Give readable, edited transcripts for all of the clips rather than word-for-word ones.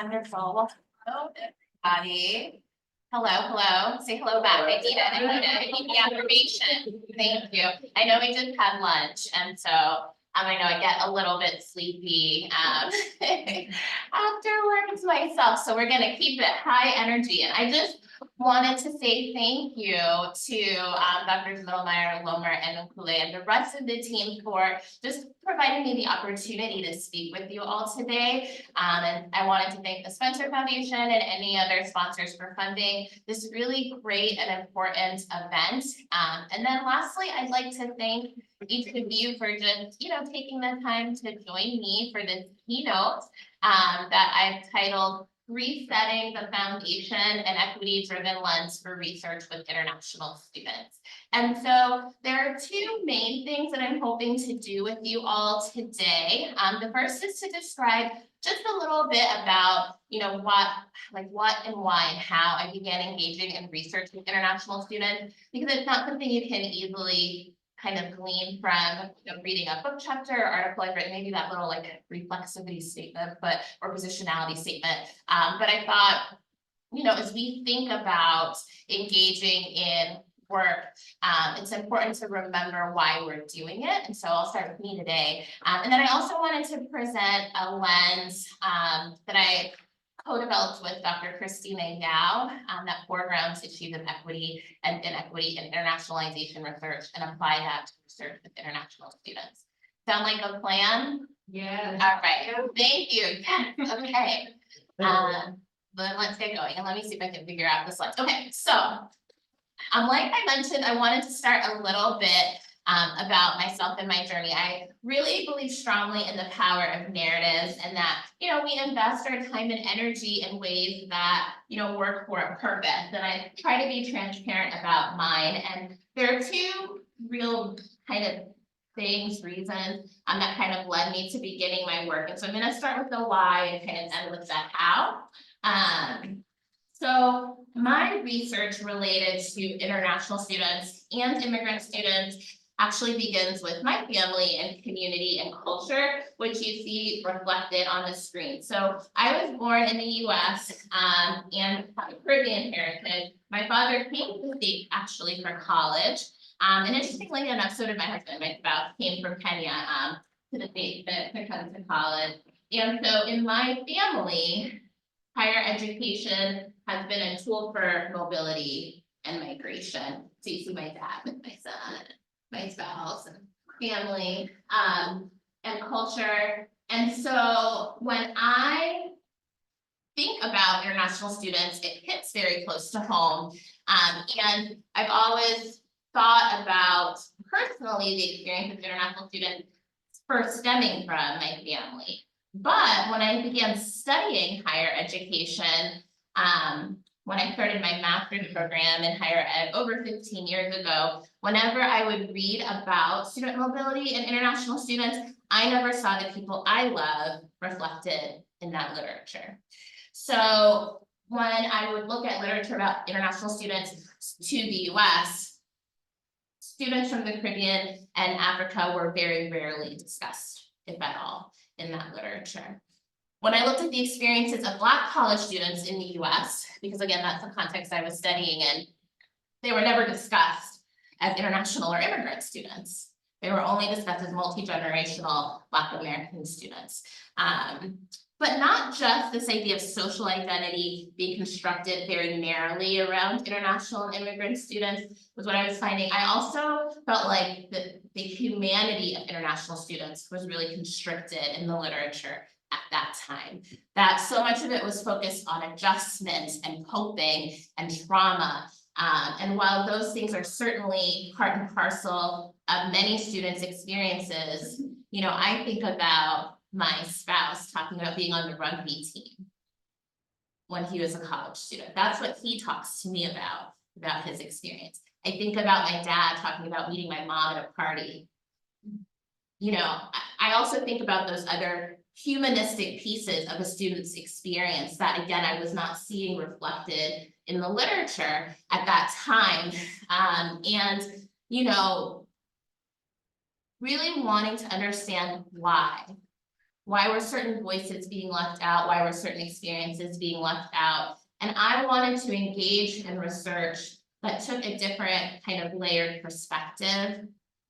Wonderful. Hello, everybody. Hello, hello. Say hello back. I need it. I need the affirmation. Thank you. I know we just had lunch, and so I know I get a little bit sleepy afterwards myself. So we're gonna keep it high energy. And I just wanted to say thank you to Drs. Middlemeyer, Lomer, and Nkule, and the rest of the team for just providing me the opportunity to speak with you all today. And I wanted to thank the Spencer Foundation and any other sponsors for funding this really great and important event. And then lastly, I'd like to thank each of you for just, taking the time to join me for this keynote that I've titled Resetting the Foundation and Equity-Driven Lens for Research with International Students. And so there are two main things that I'm hoping to do with you all today. The first is to describe just a little bit about, what and why and how I began engaging in research with international students, because it's not something you can easily kind of glean from reading a book chapter or article I've written, maybe that little reflexivity statement, or positionality statement. But I thought, as we think about engaging in work, it's important to remember why we're doing it. And so I'll start with me today. And then I also wanted to present a lens that I co-developed with Dr. Christina Yao that foregrounds issues of equity and inequity in internationalization research and apply that to research with international students. Sound like a plan? Yeah. All right. Thank you. Yes. Okay. Then let's get going, and let me see if I can figure out the slides. Okay, so like I mentioned, I wanted to start a little bit about myself and my journey. I really believe strongly in the power of narratives, and that, we invest our time and energy in ways that, work for a purpose. And I try to be transparent about mine. And there are two real kind of reasons that kind of led me to beginning my work. And so I'm going to start with the why and kind of end with that how. So my research related to international students and immigrant students actually begins with my family and community and culture, which you see reflected on the screen. So I was born in the US and have a Caribbean heritage. My father came to the States actually for college. And interestingly enough, so did my husband. My spouse came from Kenya to the States to come to college. And so in my family, higher education has been a tool for mobility and migration. So you see my dad, my son, my spouse, and family, and culture. And so when I think about international students, it hits very close to home. And I've always thought about personally the experience of international students first stemming from my family. But when I began studying higher education, when I started my master's program in higher ed over 15 years ago, whenever I would read about student mobility and international students, I never saw the people I love reflected in that literature. So when I would look at literature about international students to the US, students from the Caribbean and Africa were very rarely discussed, if at all, in that literature. When I looked at the experiences of Black college students in the US, because again, that's the context I was studying in, they were never discussed as international or immigrant students. They were only discussed as multi-generational Black American students. But not just this idea of social identity being constructed very narrowly around international and immigrant students was what I was finding. I also felt like the humanity of international students was really constricted in the literature at that time, that so much of it was focused on adjustment and coping and trauma. And while those things are certainly part and parcel of many students' experiences, I think about my spouse talking about being on the rugby team when he was a college student. That's what he talks to me about his experience. I think about my dad talking about meeting my mom at a party. I also think about those other humanistic pieces of a student's experience that, again, I was not seeing reflected in the literature at that time. And really wanting to understand why Why were certain voices being left out? Why were certain experiences being left out? And I wanted to engage in research that took a different kind of layered perspective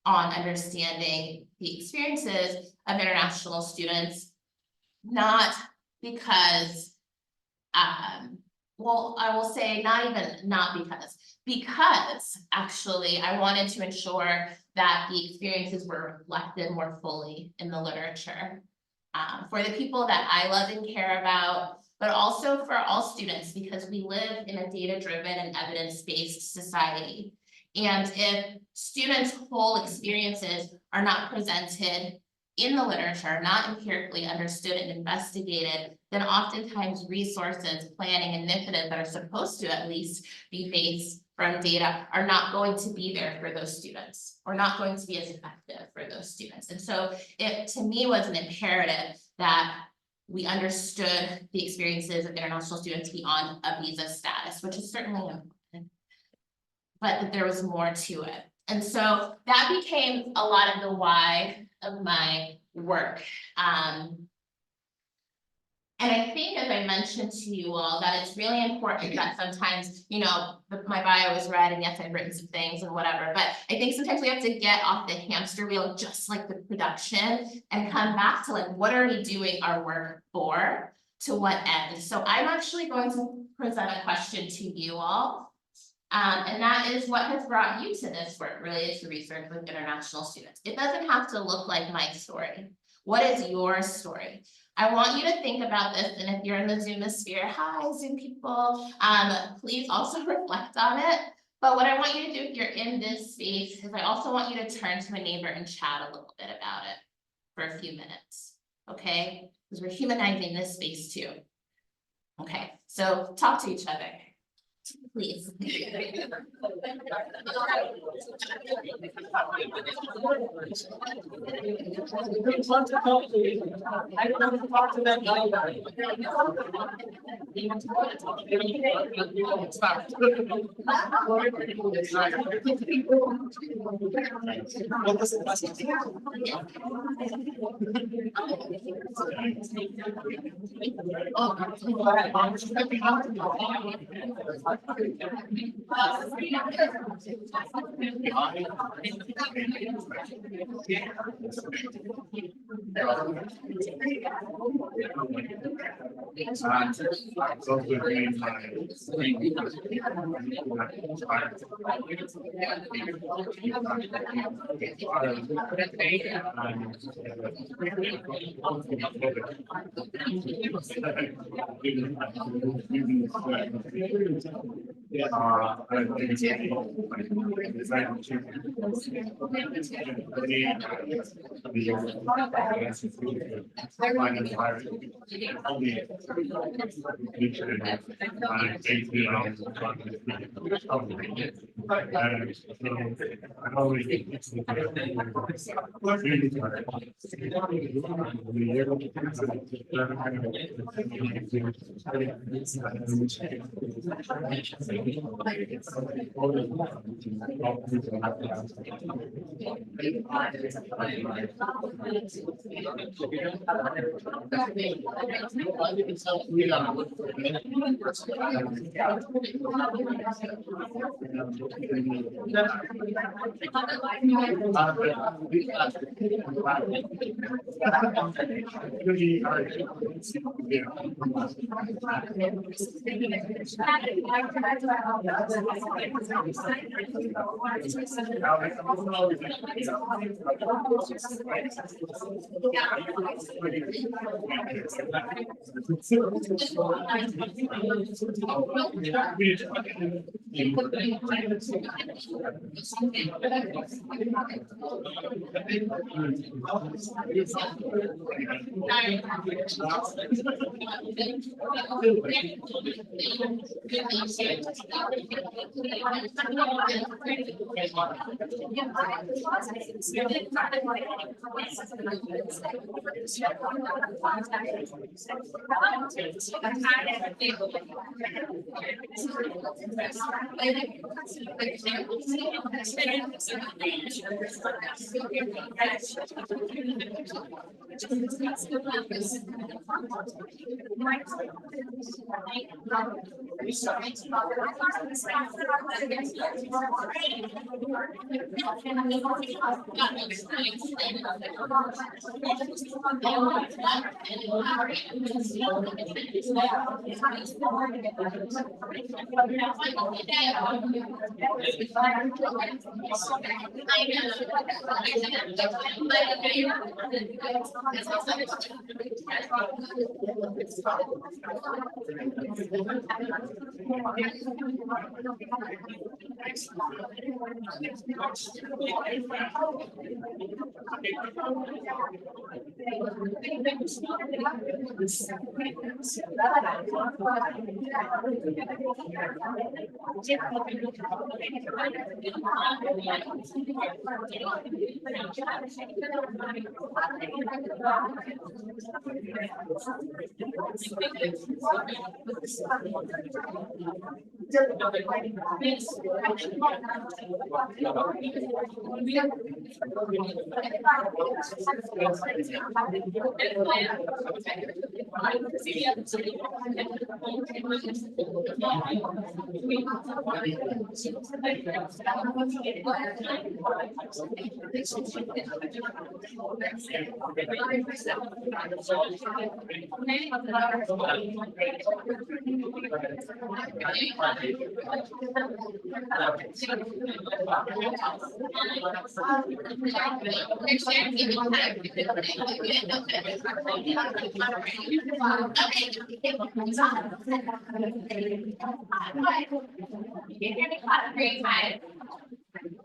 on understanding the experiences of international students, not because, well, I will say not because actually I wanted to ensure that the experiences were reflected more fully in the literature for the people that I love and care about, but also for all students, because we live in a data-driven and evidence-based society. And if students' whole experiences are not presented in the literature, not empirically understood and investigated, then oftentimes resources, planning, and initiatives that are supposed to at least be based from data are not going to be there for those students, or not going to be as effective for those students. And so it, to me, was an imperative that we understood the experiences of international students beyond a visa status, which is certainly important, but that there was more to it. And so that became a lot of the why of my work. And I think, as I mentioned to you all, that it's really important that sometimes, you know, my bio is read, and yes, I've written some things and whatever, but I think sometimes we have to get off the hamster wheel, just like the production, and come back to like, what are we doing our work for, to what end? So I'm actually going to present a question to you all. And that is, what has brought you to this work related to research with international students? It doesn't have to look like my story. What is your story? I want you to think about this, and if you're in the Zoomosphere, hi Zoom people, please also reflect on it. But what I want you to do if you're in this space is I also want you to turn to a neighbor and chat a little bit about it for a few minutes, okay? Because we're humanizing this space too. Okay, so talk to each other. Please.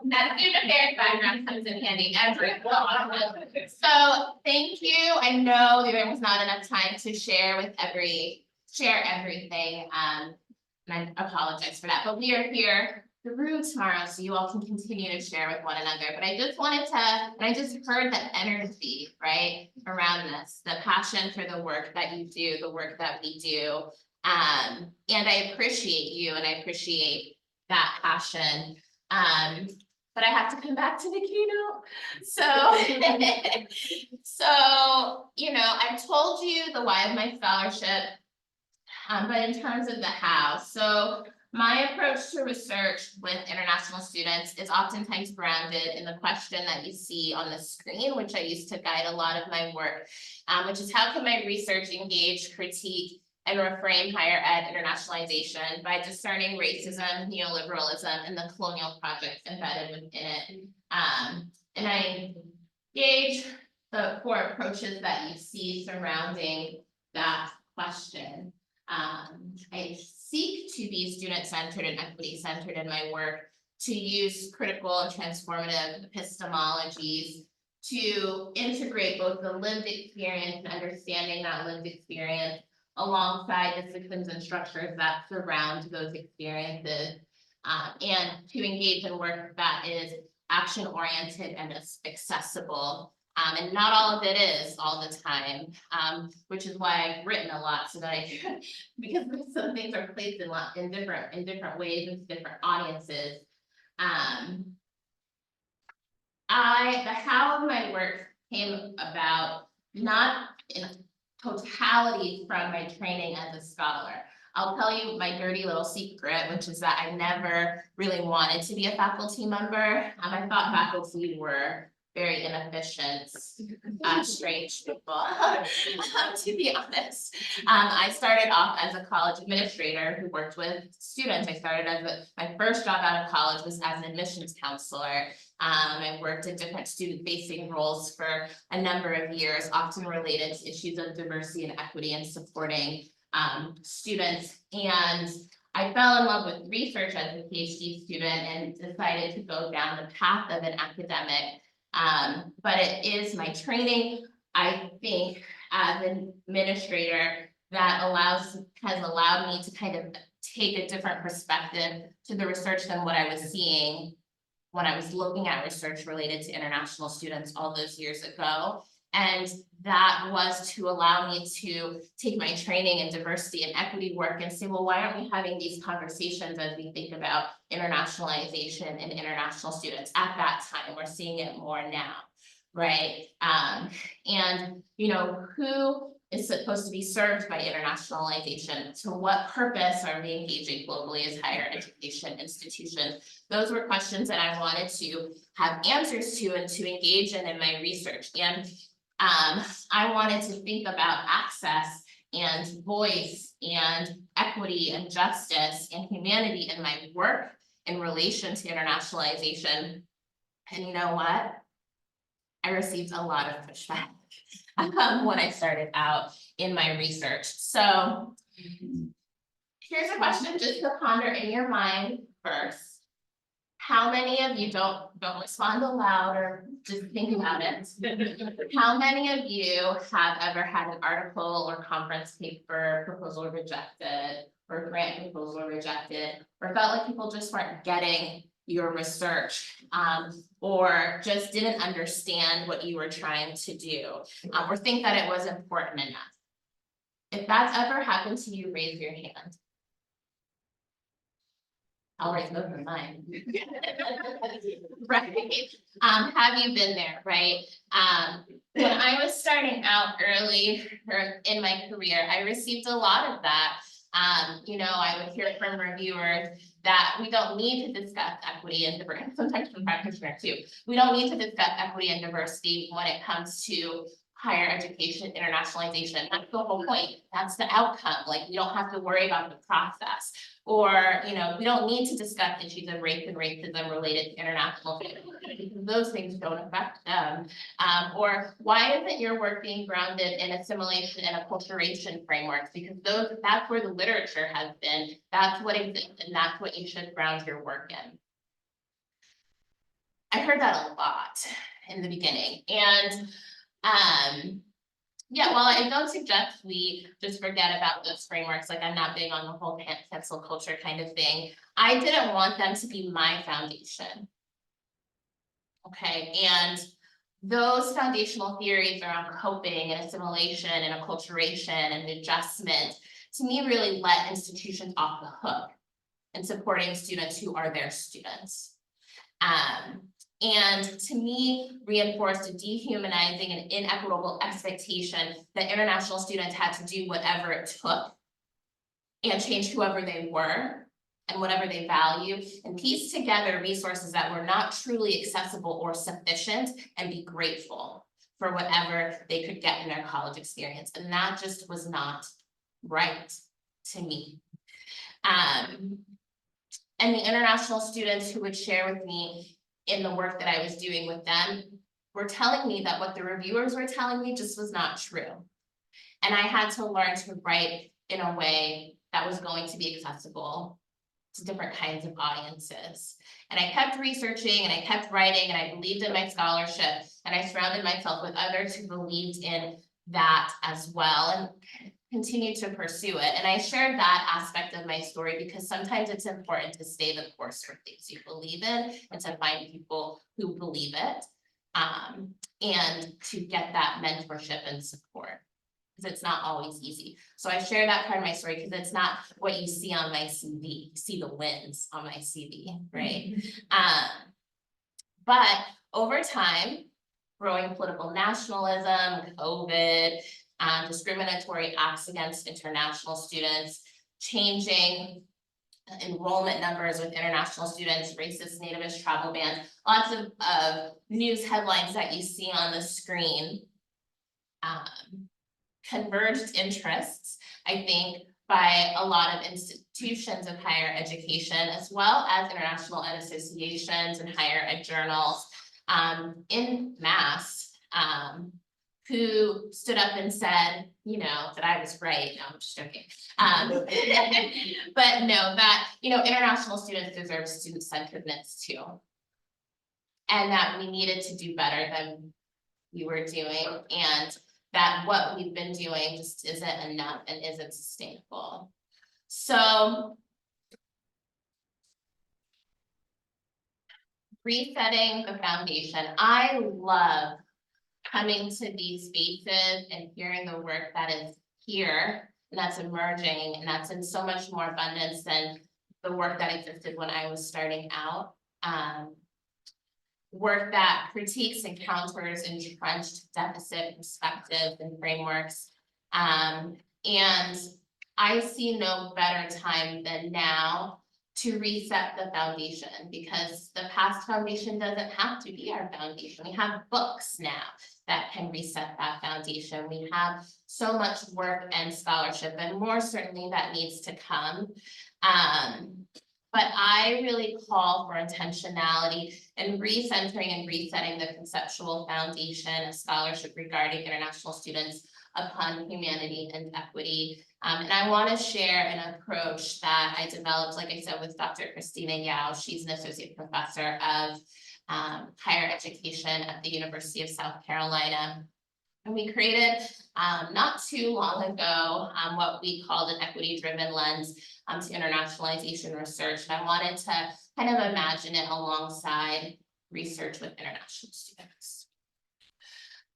That student affairs background comes in handy every once. So thank you. I know there was not enough time to share everything. And I apologize for that, but we are here through tomorrow, so you all can continue to share with one another. But I just wanted to, and I just heard the energy, right, around this, the passion for the work that you do, the work that we do. And I appreciate you, and I appreciate that passion. But I have to come back to the keynote. So, you know, I've told you the why of my scholarship, but in terms of the how. So my approach to research with international students is oftentimes grounded in the question that you see on the screen, which I use to guide a lot of my work, which is how can my research engage, critique, and reframe higher ed internationalization by discerning racism, neoliberalism, and the colonial projects embedded within it. And I engage the core approaches that you see surrounding that question. I seek to be student-centered and equity-centered in my work, to use critical and transformative epistemologies to integrate both the lived experience and understanding that lived experience alongside disciplines and structures that surround those experiences, and to engage in work that is action-oriented and accessible. And not all of it is all the time, which is why I've written a lot, so that I can, because some things are placed in different ways and different audiences. The how of my work came about not in totality from my training as a scholar. I'll tell you my dirty little secret, which is that I never really wanted to be a faculty member. I thought faculty were very inefficient, strange people, to be honest. I started off as a college administrator who worked with students. I started my first job out of college was as an admissions counselor. I worked in different student-facing roles for a number of years, often related to issues of diversity and equity and supporting students. And I fell in love with research as a PhD student and decided to go down the path of an academic. But it is my training, I think, as an administrator that has allowed me to kind of take a different perspective to the research than what I was seeing when I was looking at research related to international students all those years ago. And that was to allow me to take my training in diversity and equity work and say, well, why aren't we having these conversations as we think about internationalization and international students? At that time, we're seeing it more now, right? And you know, who is supposed to be served by internationalization? To what purpose are we engaging globally as higher education institutions? Those were questions that I wanted to have answers to and to engage in my research. And I wanted to think about access and voice and equity and justice and humanity in my work in relation to internationalization. And you know what? I received a lot of pushback when I started out in my research. So here's a question just to ponder in your mind first. How many of you, don't respond aloud or just think about it. How many of you have ever had an article or conference paper proposal rejected or grant proposal rejected, or felt like people just weren't getting your research or just didn't understand what you were trying to do or think that it was important enough? If that's ever happened to you, raise your hand. I'll raise both of mine. Right. Have you been there, right? When I was starting out early in my career, I received a lot of that. You know, I would hear from reviewers that we don't need to discuss equity and diversity, sometimes from practitioners too. We don't need to discuss equity and diversity when it comes to higher education, internationalization. That's the whole point. That's the outcome. Like, we don't have to worry about the process. Or, you know, we don't need to discuss issues of race and racism related to international students because those things don't affect them. Or why isn't your work being grounded in assimilation and acculturation frameworks? Because that's where the literature has been. That's what exists, and that's what you should ground your work in. I heard that a lot in the beginning. And yeah, well, I don't suggest we just forget about those frameworks. Like, I'm not big on the whole cancel culture kind of thing. I didn't want them to be my foundation. Okay, and those foundational theories around coping and assimilation and acculturation and adjustment, to me, really let institutions off the hook in supporting students who are their students. And to me, reinforced a dehumanizing and inequitable expectation that international students had to do whatever it took and change whoever they were and whatever they value, and piece together resources that were not truly accessible or sufficient, and be grateful for whatever they could get in their college experience. And that just was not right to me. And the international students who would share with me in the work that I was doing with them were telling me that what the reviewers were telling me just was not true. And I had to learn to write in a way that was going to be accessible to different kinds of audiences. And I kept researching and I kept writing, and I believed in my scholarship, and I surrounded myself with others who believed in that as well, and continue to pursue it. And I shared that aspect of my story because sometimes it's important to stay the course for things you believe in and to find people who believe it, and to get that mentorship and support, because it's not always easy. So I share that part of my story because it's not what you see on my CV. You see the wins on my CV, right? But over time, growing political nationalism, COVID, discriminatory acts against international students, changing enrollment numbers with international students, racist nativist travel bans, lots of news headlines that you see on the screen, converged interests, I think, by a lot of institutions of higher education, as well as international ed associations and higher ed journals, in mass, who stood up and said, you know, that I was right. No, I'm just joking. But no, that, you know, international students deserve student-centeredness too. And that we needed to do better than we were doing, and that what we've been doing just isn't enough and isn't sustainable. So resetting the foundation. I love coming to these spaces and hearing the work that is here and that's emerging, and that's in so much more abundance than the work that existed when I was starting out. Work that critiques and counters entrenched deficit perspectives and frameworks. And I see no better time than now to reset the foundation, because the past foundation doesn't have to be our foundation. We have books now that can reset that foundation. We have so much work and scholarship, and more certainly that needs to come. But I really call for intentionality and recentering and resetting the conceptual foundation of scholarship regarding international students upon humanity and equity. And I want to share an approach that I developed, like I said, with Dr. Christina Yao. She's an associate professor of higher education at the University of South Carolina. And we created not too long ago what we called an equity-driven lens to internationalization research. And I wanted to kind of imagine it alongside research with international students.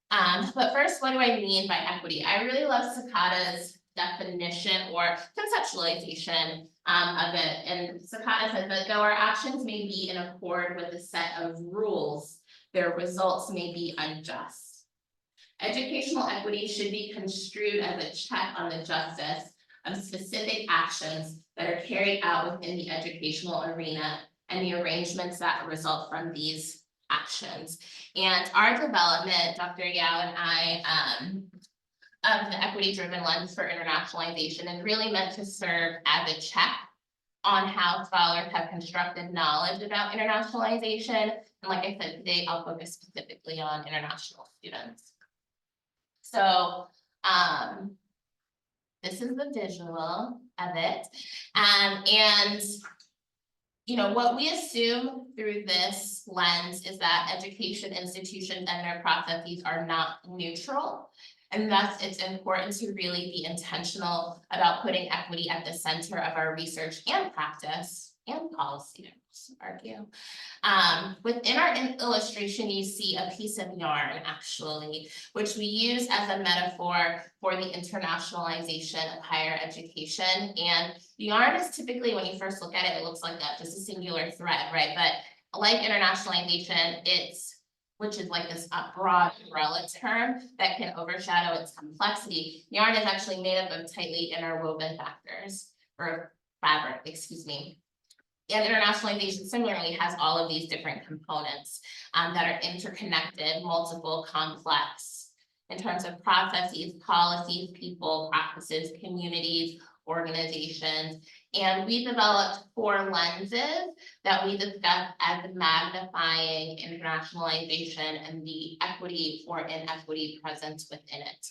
But first, what do I mean by equity? I really love Sakata's definition or conceptualization of it. And Sakata says that though our actions may be in accord with a set of rules, their results may be unjust. Educational equity should be construed as a check on the justice of specific actions that are carried out within the educational arena and the arrangements that result from these actions. And our development, Dr. Yao and I, of the equity-driven lens for internationalization is really meant to serve as a check on how scholars have constructed knowledge about internationalization. And like I said, today I'll focus specifically on international students. So this is the visual of it. And you know, what we assume through this lens is that education institutions and their processes are not neutral. And thus it's important to really be intentional about putting equity at the center of our research and practice and policy, I argue. Within our illustration, you see a piece of yarn, actually, which we use as a metaphor for the internationalization of higher education. And the yarn is typically, when you first look at it, it looks like just a singular thread, right? But like internationalization, which is like this broad umbrella term that can overshadow its complexity. Yarn is actually made up of tightly interwoven fabric, excuse me. And internationalization similarly has all of these different components that are interconnected, multiple, complex in terms of processes, policies, people, practices, communities, organizations. And we developed 4 lenses that we discuss as magnifying internationalization and the equity or inequity present within it.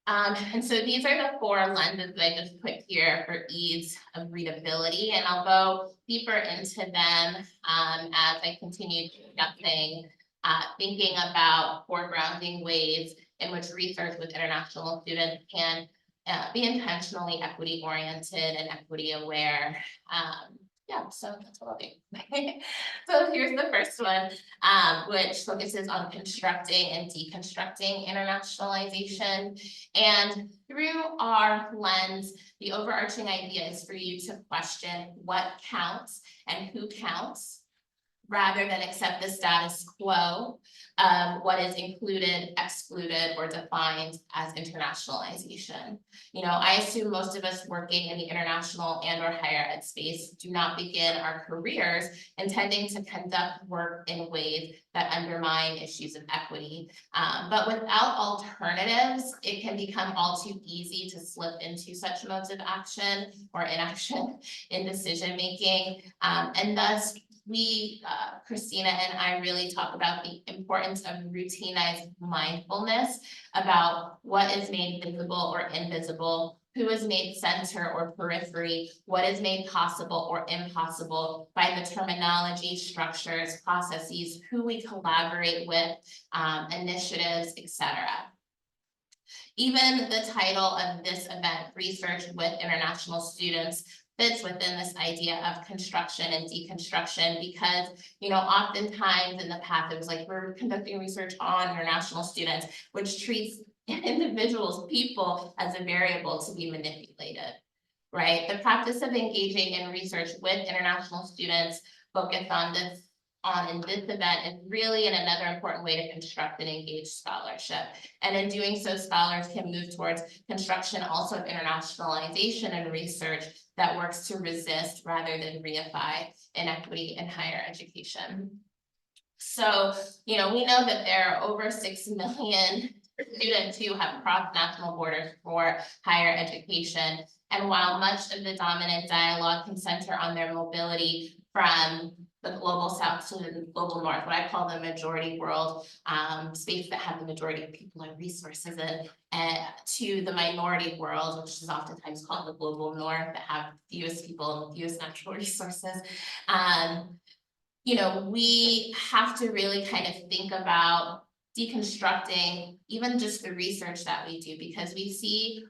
And so these are the 4 lenses that I just put here for ease of readability, and I'll go deeper into them as I continue discussing, thinking about foregrounding ways in which research with international students can be intentionally equity oriented and equity aware. Yeah, so that's what I'll do. So here's the first one, which focuses on constructing and deconstructing internationalization. And through our lens, the overarching idea is for you to question what counts and who counts, rather than accept the status quo of what is included, excluded, or defined as internationalization. You know, I assume most of us working in the international and or higher ed space do not begin our careers intending to conduct work in ways that undermine issues of equity. But without alternatives, it can become all too easy to slip into such modes of action or inaction in decision making. And thus, we, Christina and I, really talk about the importance of routinized mindfulness about what is made visible or invisible, who is made center or periphery, what is made possible or impossible by the terminology, structures, processes, who we collaborate with, initiatives, etc. Even the title of this event, Research with International Students, fits within this idea of construction and deconstruction, because, oftentimes in the past, it was like, we're conducting research on international students, which treats individuals, people, as a variable to be manipulated, right? The practice of engaging in research with international students focused in this event is really another important way to construct and engage scholarship. And in doing so, scholars can move towards construction also of internationalization and research that works to resist rather than reify inequity in higher education. So, we know that there are over 6 million students who have crossed national borders for higher education. And while much of the dominant dialogue can center on their mobility from the global south to the global north, what I call the majority world, space that have the majority of people and resources in, to the minority world, which is oftentimes called the global north, that have fewest people and fewest natural resources. We have to really kind of think about deconstructing even just the research that we do, because we see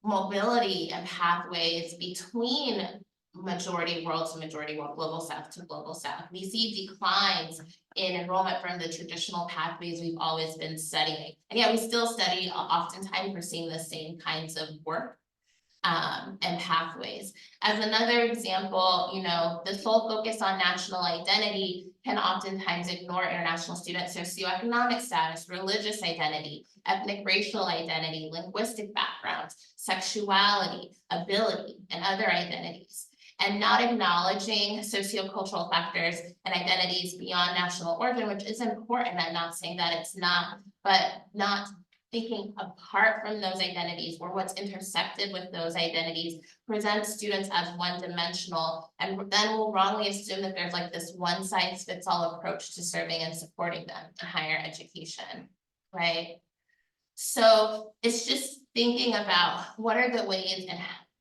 mobility and pathways between majority world to majority world, global south to global south. We see declines in enrollment from the traditional pathways we've always been studying. And yet we still study, oftentimes we're seeing the same kinds of work and pathways. As another example, the sole focus on national identity can oftentimes ignore international students' socioeconomic status, religious identity, ethnic racial identity, linguistic backgrounds, sexuality, ability, and other identities. And not acknowledging sociocultural factors and identities beyond national origin, which is important. I'm not saying that it's not, but not thinking apart from those identities or what's intersected with those identities presents students as one-dimensional, and then we'll wrongly assume that there's like this one-size-fits-all approach to serving and supporting them in higher education, right? So it's just thinking about what are the ways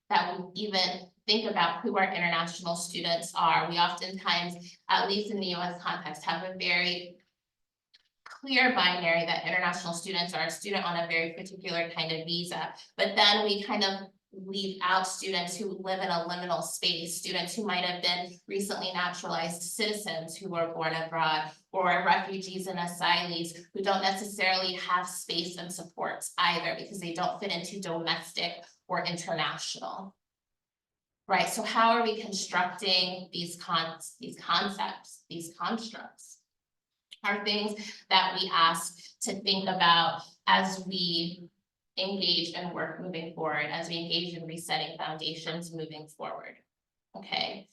that we even think about who our international students are. We oftentimes, at least in the US context, have a very clear binary that international students are a student on a very particular kind of visa, but then we kind of leave out students who live in a liminal space, students who might have been recently naturalized citizens who were born abroad, or refugees and asylees who don't necessarily have space and supports either, because they don't fit into domestic or international. Right, so how are we constructing these concepts, these constructs? Are things that we ask to think about as we engage and work moving forward, as we engage in resetting foundations moving forward. Okay,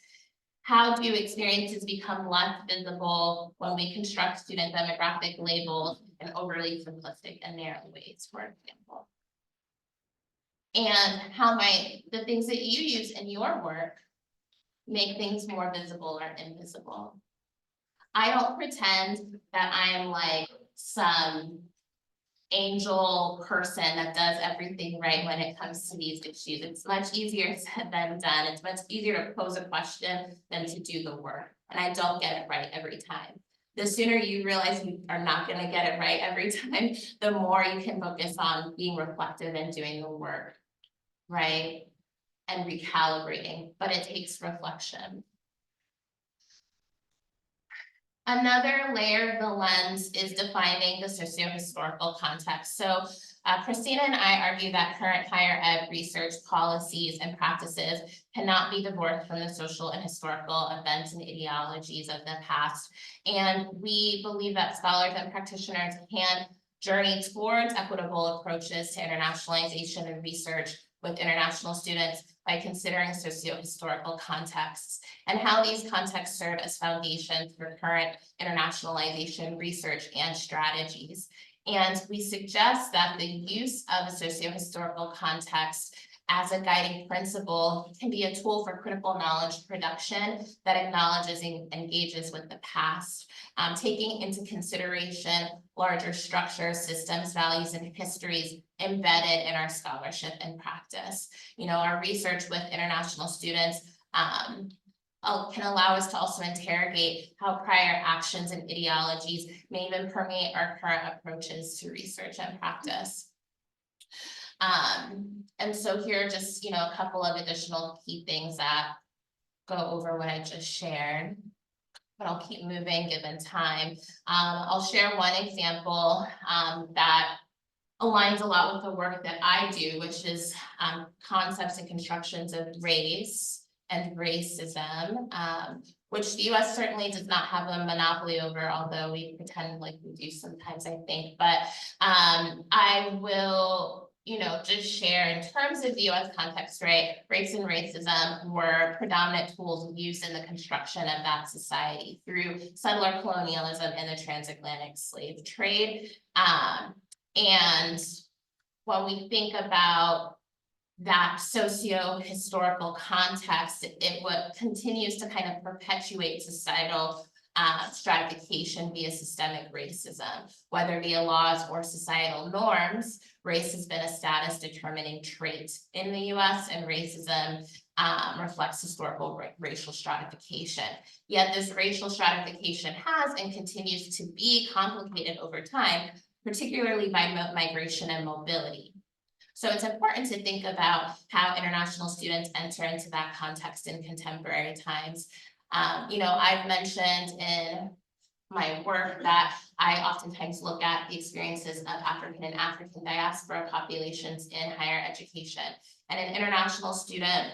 how do experiences become less visible when we construct student demographic labels in overly simplistic and narrow ways, for example? And how might the things that you use in your work make things more visible or invisible? I don't pretend that I am like some angel person that does everything right when it comes to these issues. It's much easier said than done. It's much easier to pose a question than to do the work. And I don't get it right every time. The sooner you realize you are not going to get it right every time, the more you can focus on being reflective and doing the work, right? And recalibrating, but it takes reflection. Another layer of the lens is defining the socio-historical context. So Christina and I argue that current higher ed research policies and practices cannot be divorced from the social and historical events and ideologies of the past. And we believe that scholars and practitioners can journey towards equitable approaches to internationalization and research with international students by considering socio-historical contexts and how these contexts serve as foundations for current internationalization research and strategies. And we suggest that the use of a socio-historical context as a guiding principle can be a tool for critical knowledge production that acknowledges and engages with the past, taking into consideration larger structures, systems, values, and histories embedded in our scholarship and practice. Our research with international students can allow us to also interrogate how prior actions and ideologies may even permeate our current approaches to research and practice. And so here are just, a couple of additional key things that go over what I just shared, but I'll keep moving given time. I'll share one example that aligns a lot with the work that I do, which is concepts and constructions of race and racism, which the US certainly does not have a monopoly over, although we pretend like we do sometimes, I think. But I will, just share in terms of the US context, right? Race and racism were predominant tools used in the construction of that society through settler colonialism and the transatlantic slave trade. And when we think about that socio-historical context, it what continues to kind of perpetuate societal stratification via systemic racism, whether via laws or societal norms. Race has been a status determining trait in the US, and racism reflects historical racial stratification. Yet this racial stratification has and continues to be complicated over time, particularly by migration and mobility. So it's important to think about how international students enter into that context in contemporary times. I've mentioned in my work that I oftentimes look at the experiences of African and African diaspora populations in higher education. And an international student,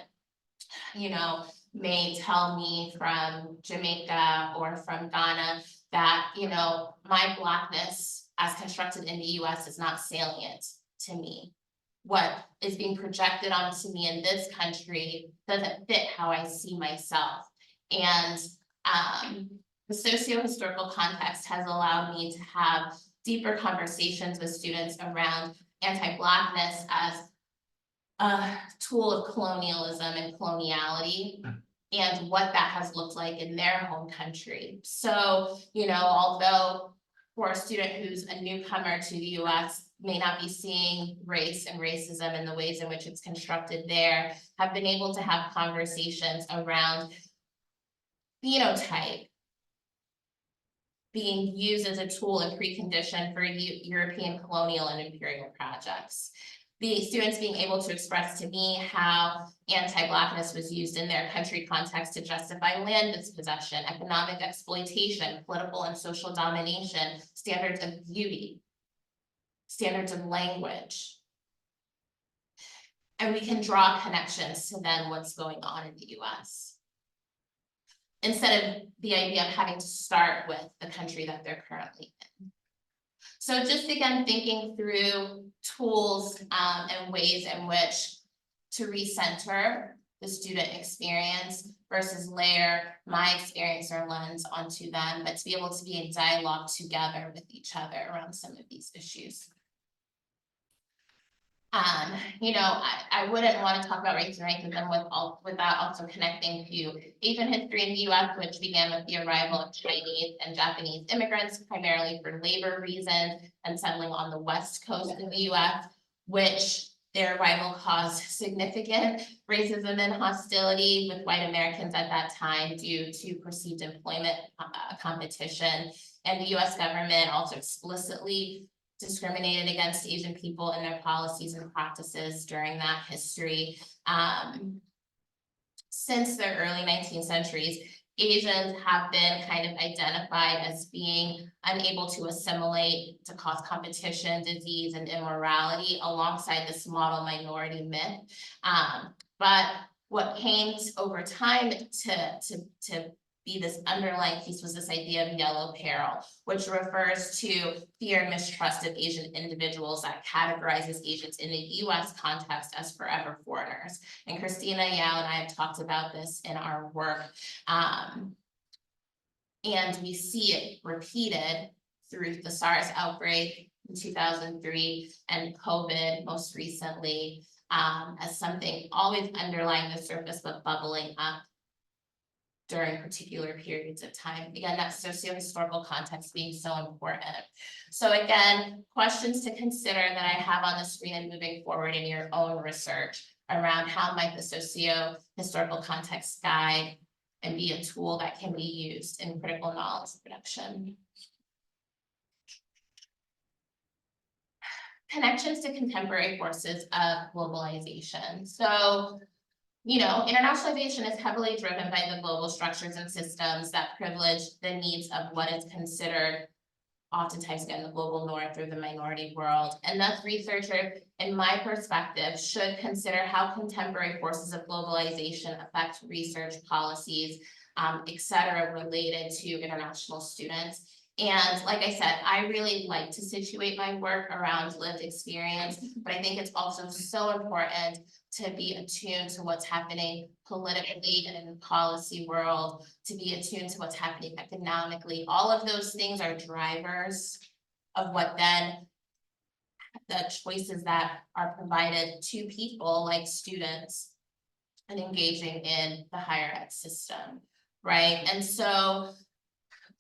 may tell me from Jamaica or from Ghana that, my Blackness as constructed in the US is not salient to me. What is being projected onto me in this country doesn't fit how I see myself. And the socio-historical context has allowed me to have deeper conversations with students around anti-Blackness as a tool of colonialism and coloniality, and what that has looked like in their home country. So, although for a student who's a newcomer to the US may not be seeing race and racism in the ways in which it's constructed there, have been able to have conversations around phenotype being used as a tool and precondition for European colonial and imperial projects. The students being able to express to me how anti-Blackness was used in their country context to justify land dispossession, economic exploitation, political and social domination, standards of beauty, standards of language. And we can draw connections to then what's going on in the US, instead of the idea of having to start with the country that they're currently in. So just again, thinking through tools and ways in which to recenter the student experience versus layer my experience or lens onto them, but to be able to be in dialogue together with each other around some of these issues. I wouldn't want to talk about race and racism without also connecting to Asian history in the US, which began with the arrival of Chinese and Japanese immigrants, primarily for labor reasons, and settling on the West Coast of the US, which their arrival caused significant racism and hostility with white Americans at that time due to perceived employment competition. And the US government also explicitly discriminated against Asian people in their policies and practices during that history. Since the early 19th centuries, Asians have been kind of identified as being unable to assimilate, to cause competition, disease, and immorality alongside this model minority myth. But what came over time to be this underlying piece was this idea of yellow peril, which refers to fear and mistrust of Asian individuals that categorizes Asians in the US context as forever foreigners. And Christina Yao and I have talked about this in our work. And we see it repeated through the SARS outbreak in 2003 and COVID most recently as something always underlying the surface but bubbling up during particular periods of time. Again, that socio-historical context being so important. So again, questions to consider that I have on the screen and moving forward in your own research around how might the socio-historical context guide and be a tool that can be used in critical knowledge production. connections to contemporary forces of globalization. So, internationalization is heavily driven by the global structures and systems that privilege the needs of what is considered oftentimes, again, the global north or the minority world. And thus researchers, in my perspective, should consider how contemporary forces of globalization affect research policies, et cetera, related to international students. And like I said, I really like to situate my work around lived experience, but I think it's also so important to be attuned to what's happening politically and in the policy world, to be attuned to what's happening economically. All of those things are drivers of what then the choices that are provided to people like students and engaging in the higher ed system, right? And so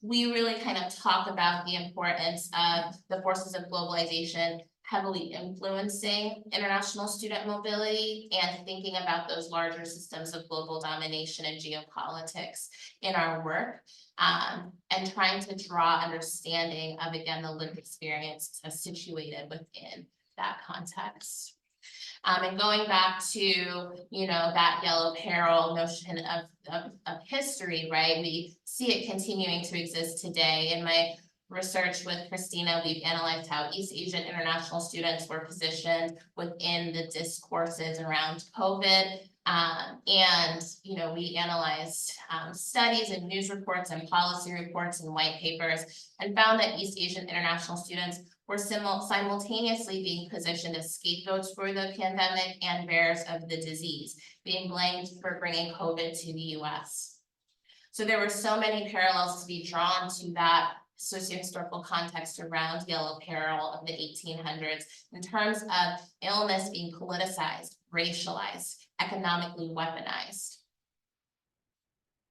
we really kind of talk about the importance of the forces of globalization heavily influencing international student mobility and thinking about those larger systems of global domination and geopolitics in our work, and trying to draw understanding of, again, the lived experience situated within that context. And going back to, that yellow peril notion of history, right? We see it continuing to exist today. In my research with Christina, we've analyzed how East Asian international students were positioned within the discourses around COVID. And, we analyzed studies and news reports and policy reports and white papers and found that East Asian international students were simultaneously being positioned as scapegoats for the pandemic and bearers of the disease, being blamed for bringing COVID to the US. So there were so many parallels to be drawn to that socio-historical context around yellow peril of the 1800s in terms of illness being politicized, racialized, economically weaponized.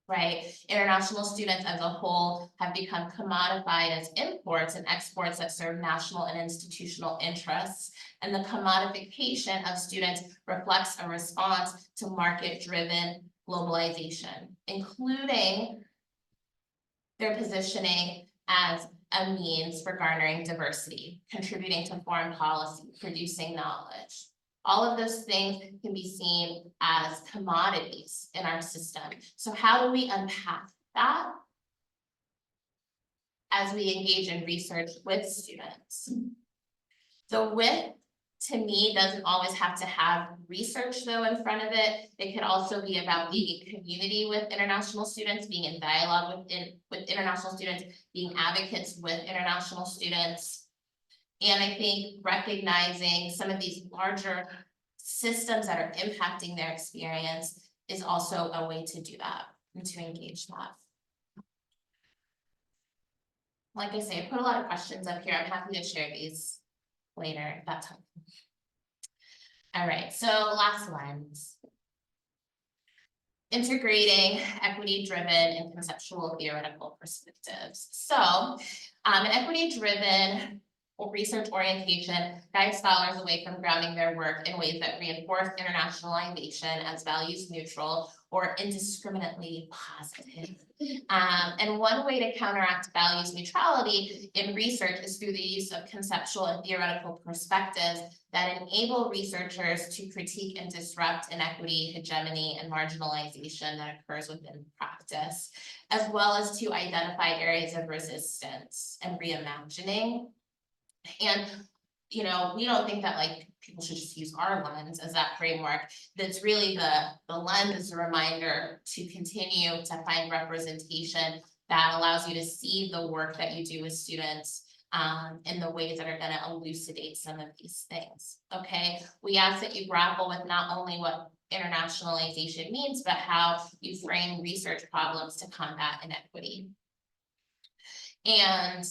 Right? International students as a whole have become commodified as imports and exports that serve national and institutional interests. And the commodification of students reflects a response to market-driven globalization, including their positioning as a means for garnering diversity, contributing to foreign policy, producing knowledge. All of those things can be seen as commodities in our system. So how do we unpack that as we engage in research with students? The width, to me, doesn't always have to have research though in front of it. It could also be about being in community with international students, being in dialogue with international students, being advocates with international students. And I think recognizing some of these larger systems that are impacting their experience is also a way to do that and to engage that. Like I say, I put a lot of questions up here. I'm happy to share these later if that's helpful. All right, so last lens. Integrating equity-driven and conceptual theoretical perspectives. So an equity-driven research orientation guides scholars away from grounding their work in ways that reinforce internationalization as values neutral or indiscriminately positive. And one way to counteract values neutrality in research is through the use of conceptual and theoretical perspectives that enable researchers to critique and disrupt inequity, hegemony, and marginalization that occurs within practice, as well as to identify areas of resistance and reimagining. And, we don't think that people should just use our lens as that framework. That's really the lens is a reminder to continue to find representation that allows you to see the work that you do with students in the ways that are going to elucidate some of these things. Okay, we ask that you grapple with not only what internationalization means, but how you frame research problems to combat inequity. And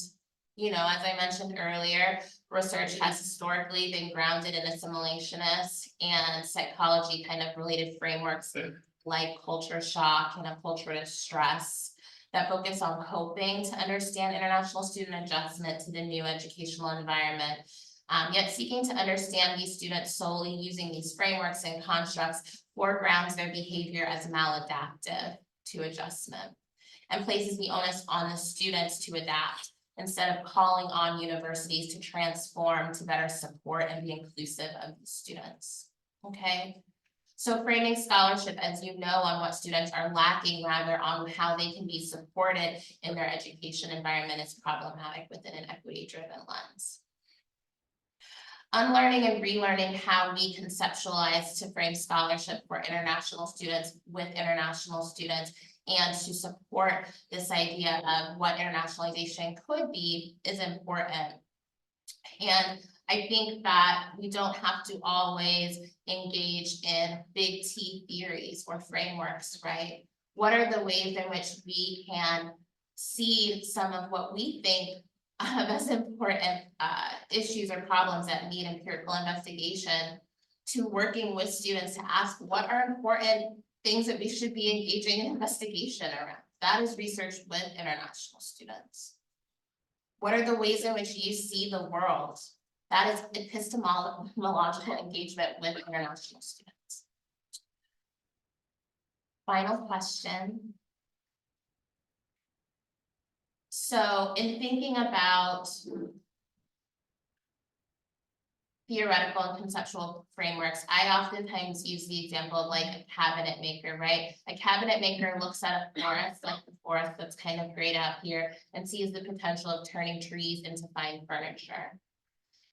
as I mentioned earlier, research has historically been grounded in assimilationist and psychology kind of related frameworks like culture shock and acculturative stress that focus on coping to understand international student adjustment to the new educational environment. Yet seeking to understand these students solely using these frameworks and constructs foregrounds their behavior as maladaptive to adjustment and places the onus on the students to adapt instead of calling on universities to transform to better support and be inclusive of the students. Okay. So framing scholarship, as you know, on what students are lacking rather on how they can be supported in their education environment is problematic within an equity-driven lens. Unlearning and relearning how we conceptualize to frame scholarship for international students with international students and to support this idea of what internationalization could be is important. And I think that we don't have to always engage in big T theories or frameworks, right? What are the ways in which we can see some of what we think as important issues or problems that need empirical investigation, to working with students to ask what are important things that we should be engaging in investigation around? That is research with international students. What are the ways in which you see the world? That is epistemological engagement with international students. Final question. So in thinking about theoretical and conceptual frameworks, I oftentimes use the example of like a cabinet maker, right? A cabinet maker looks at a forest, like the forest that's kind of great out here, and sees the potential of turning trees into fine furniture.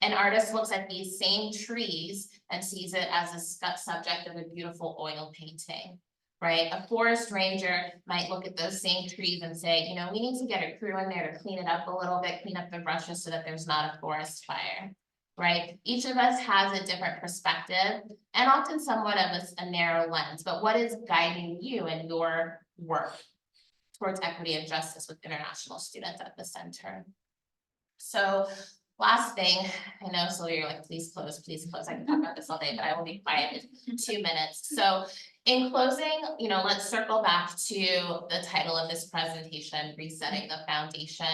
An artist looks at these same trees and sees it as a subject of a beautiful oil painting, right? A forest ranger might look at those same trees and say, you know, we need to get a crew in there to clean it up a little bit, clean up the brushes so that there's not a forest fire, right? Each of us has a different perspective and often somewhat of a narrow lens, but what is guiding you in your work towards equity and justice with international students at the center? So last thing, I know, Sylvia, you're like, please close, please close. I can talk about this all day, but I will be quiet in 2 minutes. So in closing, you know, let's circle back to the title of this presentation, Resetting the Foundation.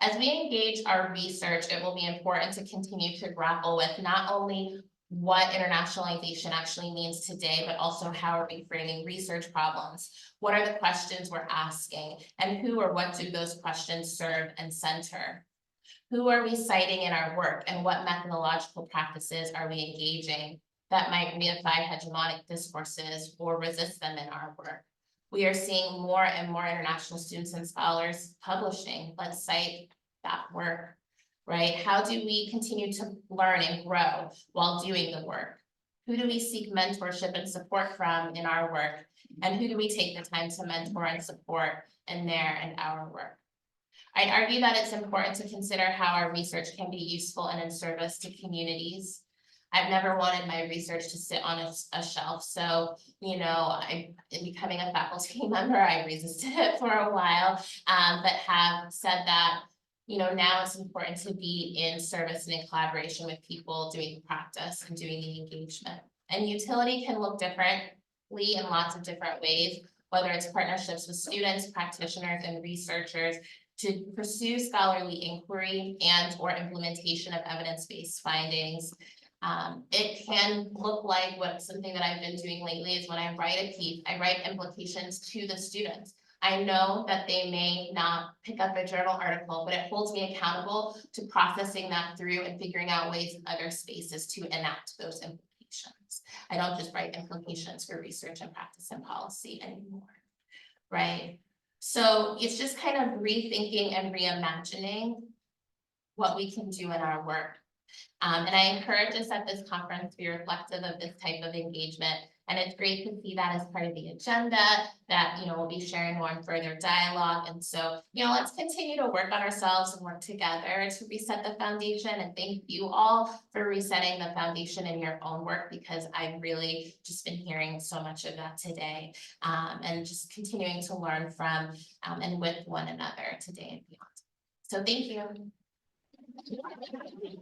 As we engage our research, it will be important to continue to grapple with not only what internationalization actually means today, but also how are we framing research problems? What are the questions we're asking? And who or what do those questions serve and center? Who are we citing in our work, and what methodological practices are we engaging that might reify hegemonic discourses or resist them in our work? We are seeing more and more international students and scholars publishing. Let's cite that work, right? How do we continue to learn and grow while doing the work? Who do we seek mentorship and support from in our work? And who do we take the time to mentor and support in their and our work? I'd argue that it's important to consider how our research can be useful and in service to communities. I've never wanted my research to sit on a shelf. So, you know, in becoming a faculty member, I resisted it for a while, but have said that, you know, now it's important to be in service and in collaboration with people doing the practice and doing the engagement. And utility can look differently in lots of different ways, whether it's partnerships with students, practitioners, and researchers to pursue scholarly inquiry and or implementation of evidence-based findings. It can look like something that I've been doing lately is when I write a piece, I write implications to the students. I know that they may not pick up a journal article, but it holds me accountable to processing that through and figuring out ways in other spaces to enact those implications. I don't just write implications for research and practice and policy anymore, right? So it's just kind of rethinking and reimagining what we can do in our work. And I encourage us at this conference to be reflective of this type of engagement. And it's great to see that as part of the agenda that, you know, we'll be sharing more in further dialogue. And so, you know, let's continue to work on ourselves and work together to reset the foundation. And thank you all for resetting the foundation in your own work, because I've really just been hearing so much of that today, and just continuing to learn from and with one another today and beyond. So thank you.